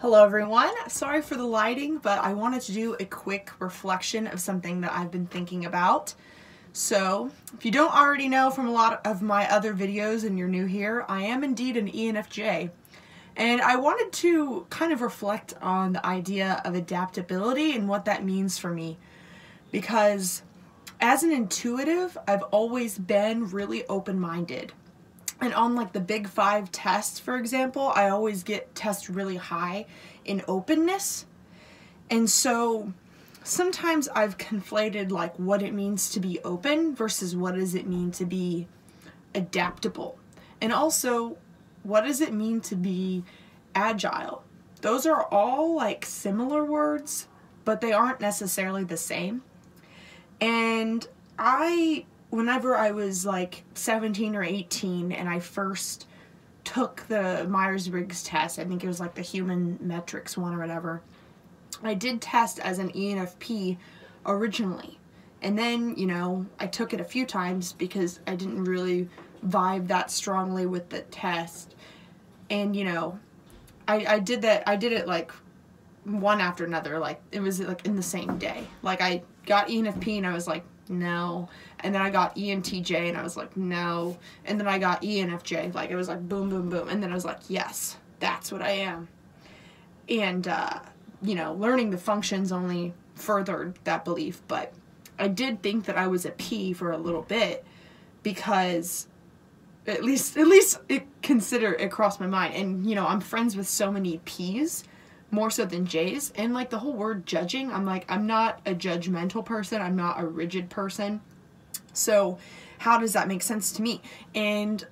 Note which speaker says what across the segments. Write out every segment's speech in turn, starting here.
Speaker 1: Hello everyone, sorry for the lighting, but I wanted to do a quick reflection of something that I've been thinking about. So, if you don't already know from a lot of my other videos and you're new here, I am indeed an ENFJ. And I wanted to kind of reflect on the idea of adaptability and what that means for me. Because as an intuitive, I've always been really open-minded. And on like the Big 5 tests, for example, I always get tested really high in openness. And so sometimes I've conflated like what it means to be open versus what does it mean to be adaptable. And also, what does it mean to be agile? Those are all like similar words, but they aren't necessarily the same. And whenever I was like 17 or 18 and I first took the Myers-Briggs test, I think it was like the human metrics one or whatever, I did test as an ENFP originally. And then, you know, I took it a few times because I didn't really vibe that strongly with the test. And, you know, I did it like one after another, like it was like in the same day. Like I got ENFP and I was like, no. And then I got ENTJ and I was like, no. And then I got ENFJ, like it was like boom, boom, boom. And then I was like, yes, that's what I am. And, you know, learning the functions only furthered that belief. But I did think that I was a P for a little bit because at least it crossed my mind. And, you know, I'm friends with so many Ps, more so than J's, and like the whole word judging, I'm like, I'm not a judgmental person, I'm not a rigid person, so how does that make sense to me? And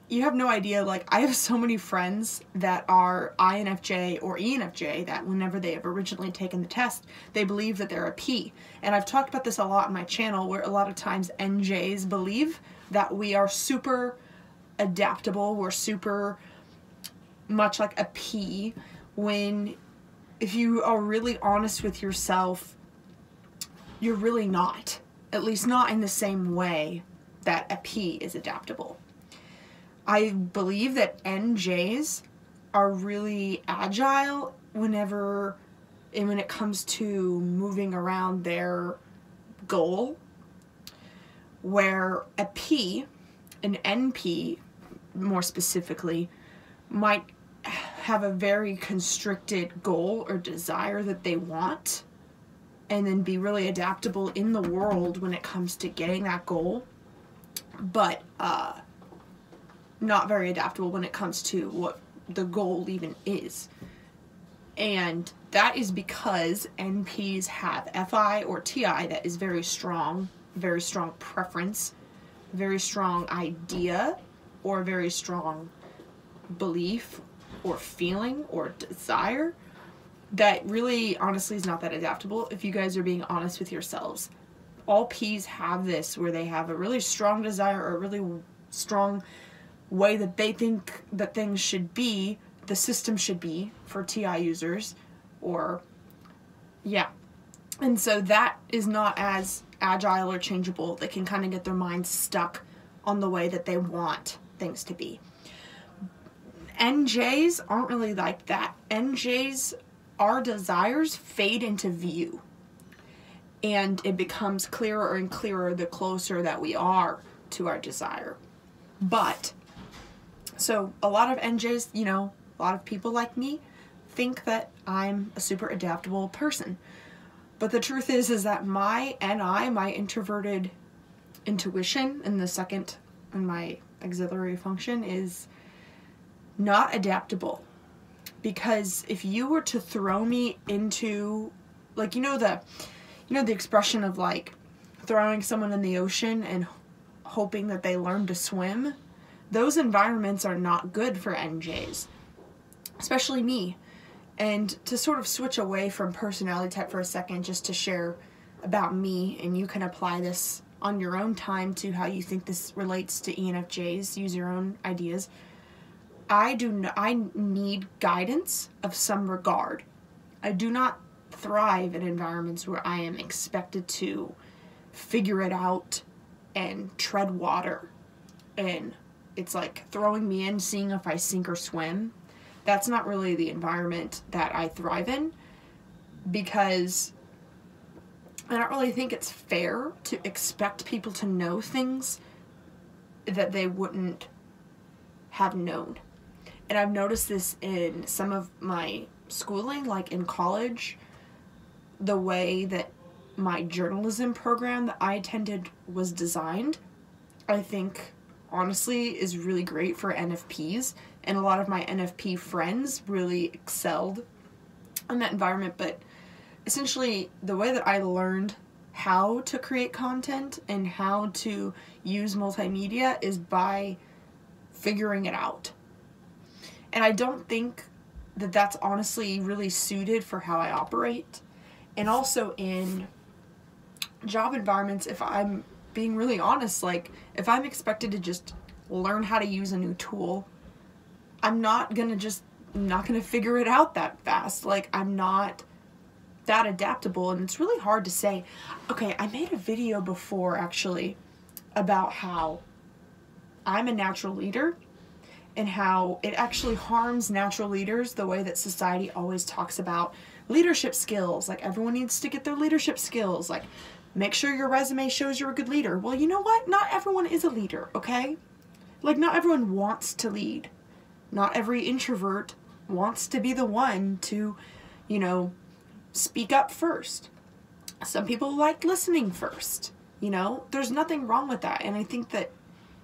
Speaker 1: you have no idea, like I have so many friends that are INFJ or ENFJ that whenever they have originally taken the test, they believe that they're a P. And I've talked about this a lot on my channel, where a lot of times NJs believe that we are super adaptable, we're super much like a P, when if you are really honest with yourself, you're really not. At least not in the same way that a P is adaptable. I believe that NJs are really agile when it comes to moving around their goal, where a P, an NP more specifically, might have a very constricted goal or desire that they want, and then be really adaptable in the world when it comes to getting that goal, but not very adaptable when it comes to what the goal even is. And that is because NPs have FI or TI that is very strong preference, very strong idea, or very strong belief or feeling or desire that really honestly is not that adaptable if you guys are being honest with yourselves. All Ps have this, where they have a really strong desire or a really strong way that they think that things should be, the system should be for TI users, or yeah. And so that is not as agile or changeable. They can kind of get their minds stuck on the way that they want things to be. NJs aren't really like that. NJs, our desires fade into view. And it becomes clearer and clearer the closer that we are to our desire. But, so a lot of NJs, you know, a lot of people like me think that I'm a super adaptable person. But the truth is that my NI, my introverted intuition, and the second in my auxiliary function, is not adaptable. Because if you were to throw me into, like, you know the expression of like throwing someone in the ocean and hoping that they learn to swim, those environments are not good for NJs, especially me. And to sort of switch away from personality type for a second, just to share about me, and you can apply this on your own time to how you think this relates to ENFJs, use your own ideas. I need guidance of some regard. I do not thrive in environments where I am expected to figure it out and tread water. And it's like throwing me in, seeing if I sink or swim. that's not really the environment that I thrive in, because I don't really think it's fair to expect people to know things that they wouldn't have known. And I've noticed this in some of my schooling, like in college, the way that my journalism program that I attended was designed, I think honestly is really great for NFPs, and a lot of my NFP friends really excelled in that environment. But essentially the way that I learned how to create content and how to use multimedia is by figuring it out. And I don't think that that's honestly really suited for how I operate. And also in job environments, if I'm being really honest, like if I'm expected to just learn how to use a new tool, I'm not gonna figure it out that fast. Like I'm not that adaptable, and it's really hard to say. Okay, I made a video before actually about how I'm a natural leader and how it actually harms natural leaders the way that society always talks about leadership skills. Like everyone needs to get their leadership skills. Like make sure your resume shows you're a good leader. Well, you know what? Not everyone is a leader, okay? Like not everyone wants to lead. Not every introvert wants to be the one to, you know, speak up first. Some people like listening first. You know, there's nothing wrong with that. And I think that,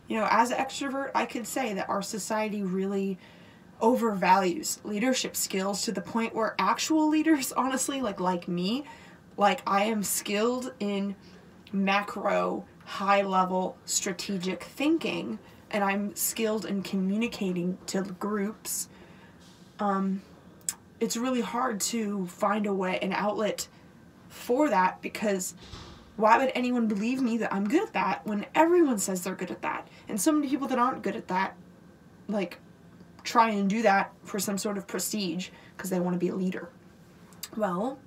Speaker 1: you know, as an extrovert, I could say that our society really overvalues leadership skills to the point where actual leaders, honestly, like me, like I am skilled in macro, high-level strategic thinking, and I'm skilled in communicating to groups. It's really hard to find an outlet for that, because why would anyone believe me that I'm good at that when everyone says they're good at that? And so many people that aren't good at that, like, try and do that for some sort of prestige because they want to be a leader. Well,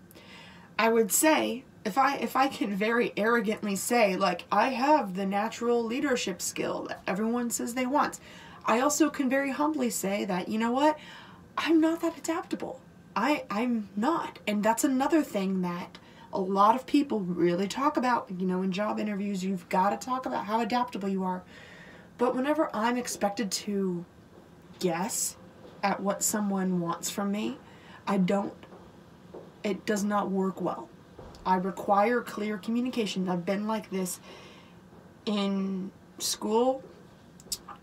Speaker 1: I would say, if I can very arrogantly say, like, I have the natural leadership skill that everyone says they want, I also can very humbly say that, you know what, I'm not that adaptable. I'm not. And that's another thing that a lot of people really talk about. You know, in job interviews, you've got to talk about how adaptable you are. But whenever I'm expected to guess at what someone wants from me, it does not work well. I require clear communication. I've been like this in school.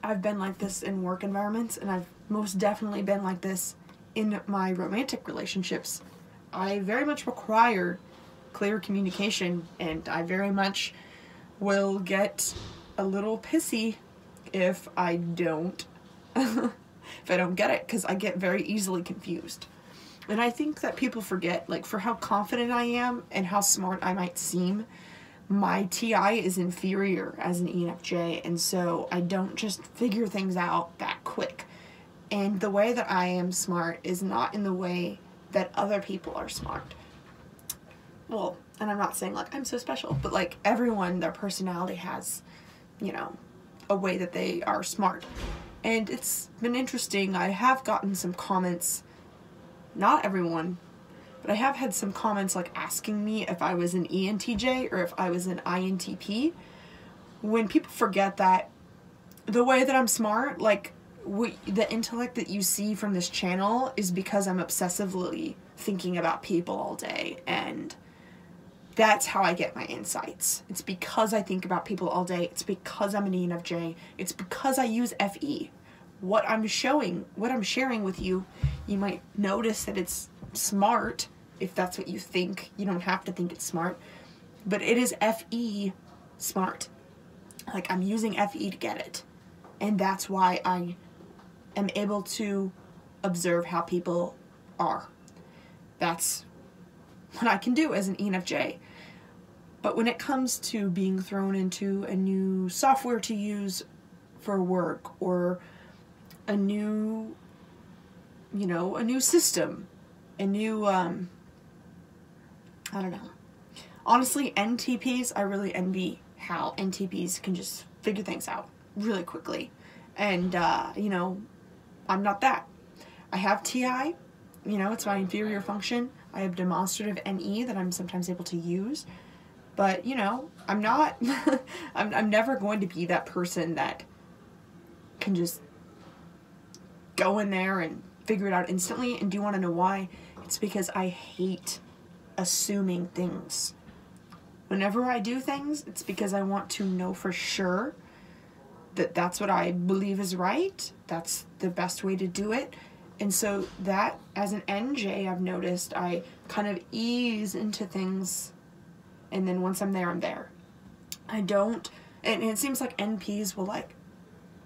Speaker 1: I've been like this in work environments, and I've most definitely been like this in my romantic relationships. I very much require clear communication, and I very much will get a little pissy if I don't get it, because I get very easily confused. And I think that people forget, like, for how confident I am and how smart I might seem, my TI is inferior as an ENFJ, and so I don't just figure things out that quick. And the way that I am smart is not in the way that other people are smart. Well, and I'm not saying, like, I'm so special, but, like, everyone, their personality has, you know, a way that they are smart. And it's been interesting. I have gotten some comments, not everyone, but I have had some comments, like, asking me if I was an ENTJ or if I was an INTP. When people forget that the way that I'm smart, like, the intellect that you see from this channel is because I'm obsessively thinking about people all day, and that's how I get my insights. It's because I think about people all day. It's because I'm an ENFJ. It's because I use FE. What I'm sharing with you, you might notice that it's smart, if that's what you think. You don't have to think it's smart, but it is FE smart. Like, I'm using FE to get it, and that's why I am able to observe how people are. That's what I can do as an ENFJ. But when it comes to being thrown into a new software to use for work, or a new, you know, a new system, a new, I don't know. Honestly, NTPs, I really envy how NTPs can just figure things out really quickly. And, you know, I'm not that. I have TI, you know, it's my inferior function. I have demonstrative NE that I'm sometimes able to use. But, you know, I'm not, I'm never going to be that person that can just go in there and figure it out instantly. And do you want to know why? It's because I hate assuming things. Whenever I do things, it's because I want to know for sure that that's what I believe is right. That's the best way to do it. And so that, as an NJ, I've noticed I kind of ease into things, and then once I'm there, I'm there. I don't, and it seems like NPs will like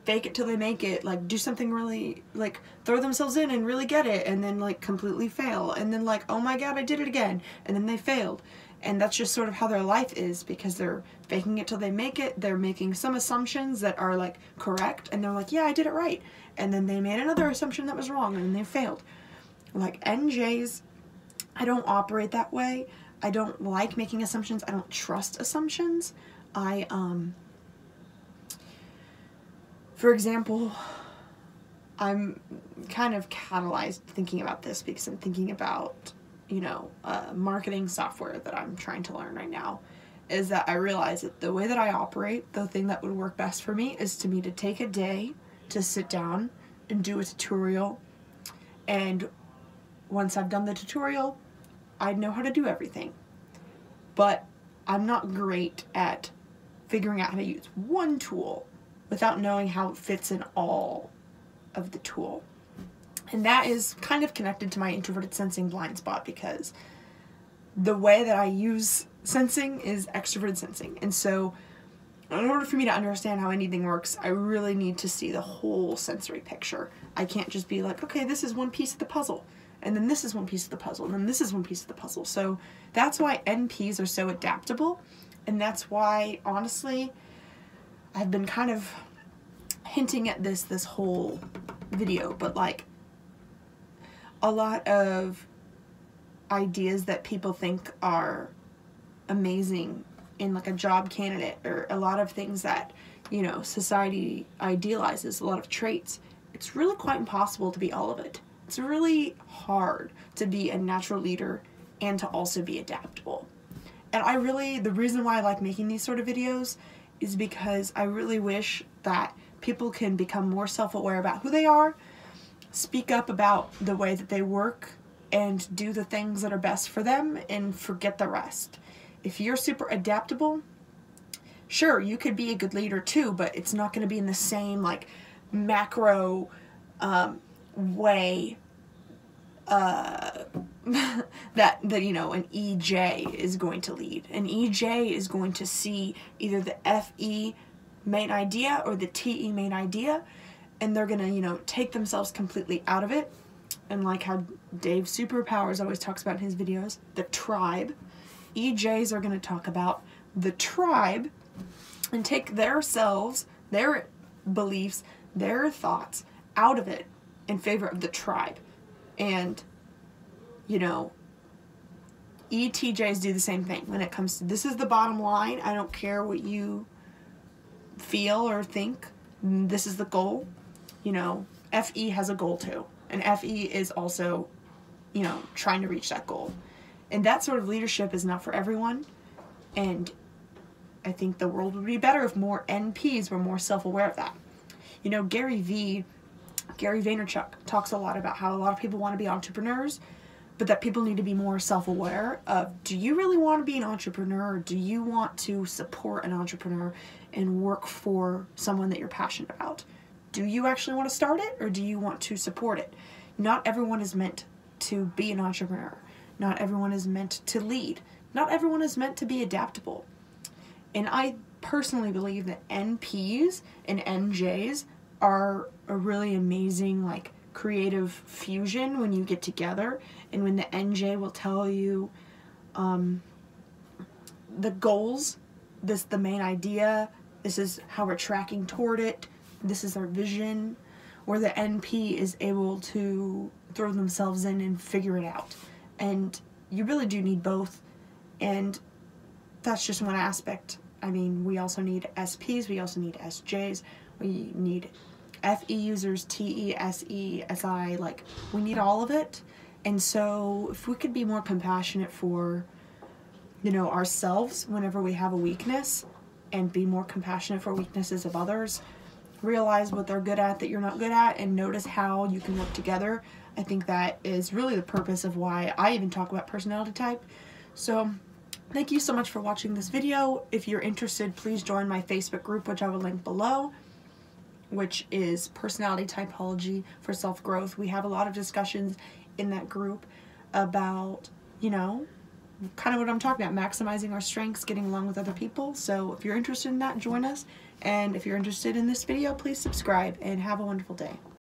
Speaker 1: fake it till they make it, like do something really, like throw themselves in and really get it, and then like completely fail, and then like, oh my god, I did it again, and then they failed. And that's just sort of how their life is, because they're faking it till they make it. They're making some assumptions that are like correct, and they're like, yeah, I did it right. And then they made another assumption that was wrong, and they failed. Like NJs, I don't operate that way. I don't like making assumptions. I don't trust assumptions. For example, I'm kind of catalyzed thinking about this because I'm thinking about, you know, marketing software that I'm trying to learn right now, is that I realize that the way that I operate, the thing that would work best for me is to take a day to sit down and do a tutorial. And once I've done the tutorial, I know how to do everything. But I'm not great at figuring out how to use one tool without knowing how it fits in all of the tool. And that is kind of connected to my introverted sensing blind spot, because the way that I use sensing is extroverted sensing. And so in order for me to understand how anything works, I really need to see the whole sensory picture. I can't just be like, okay, this is one piece of the puzzle, and then this is one piece of the puzzle, and then this is one piece of the puzzle. So that's why NPs are so adaptable, and that's why, honestly, I've been kind of hinting at this whole video, but like a lot of ideas that people think are amazing in like a job candidate, or a lot of things that, you know, society idealizes, a lot of traits, it's really quite impossible to be all of it. It's really hard to be a natural leader and to also be adaptable. And the reason why I like making these sort of videos is because I really wish that people can become more self-aware about who they are, speak up about the way that they work, and do the things that are best for them, and forget the rest. If you're super adaptable, sure, you could be a good leader too, but it's not going to be in the same like macro way that you know, an EJ is going to lead. An EJ is going to see either the FE main idea or the TE main idea, and they're gonna, you know, take themselves completely out of it. And like how Dave Superpowers always talks about in his videos, the tribe, EJs are gonna talk about the tribe and take their selves, their beliefs, their thoughts out of it in favor of the tribe. And, you know, ETJs do the same thing when it comes to, this is the bottom line, I don't care what you feel or think, this is the goal. You know, FE has a goal too, and FE is also, you know, trying to reach that goal. And that sort of leadership is not for everyone, and I think the world would be better if more NPs were more self-aware of that. You know, Gary Vaynerchuk talks a lot about how a lot of people want to be entrepreneurs, but that people need to be more self-aware of, do you really want to be an entrepreneur, or do you want to support an entrepreneur and work for someone that you're passionate about? Do you actually want to start it, or do you want to support it? Not everyone is meant to be an entrepreneur. Not everyone is meant to lead. Not everyone is meant to be adaptable. And I personally believe that NPs and NJs are a really amazing, like, creative fusion when you get together, and when the NJ will tell you the goals, the main idea, this is how we're tracking toward it, this is our vision, where the NP is able to throw themselves in and figure it out. And you really do need both, and that's just one aspect. I mean, we also need SPs, we also need SJs, we need FE users, TE, SE, like we need all of it. And so if we could be more compassionate for, you know, ourselves whenever we have a weakness, and be more compassionate for weaknesses of others, realize what they're good at that you're not good at, and notice how you can work together. I think that is really the purpose of why I even talk about personality type. So thank you so much for watching this video. If you're interested, please join my Facebook group, which I will link below, which is Personality Typology for Self-Growth. We have a lot of discussions in that group about, you know, kind of what I'm talking about, maximizing our strengths, getting along with other people. So if you're interested in that, join us. And if you're interested in this video, please subscribe and have a wonderful day.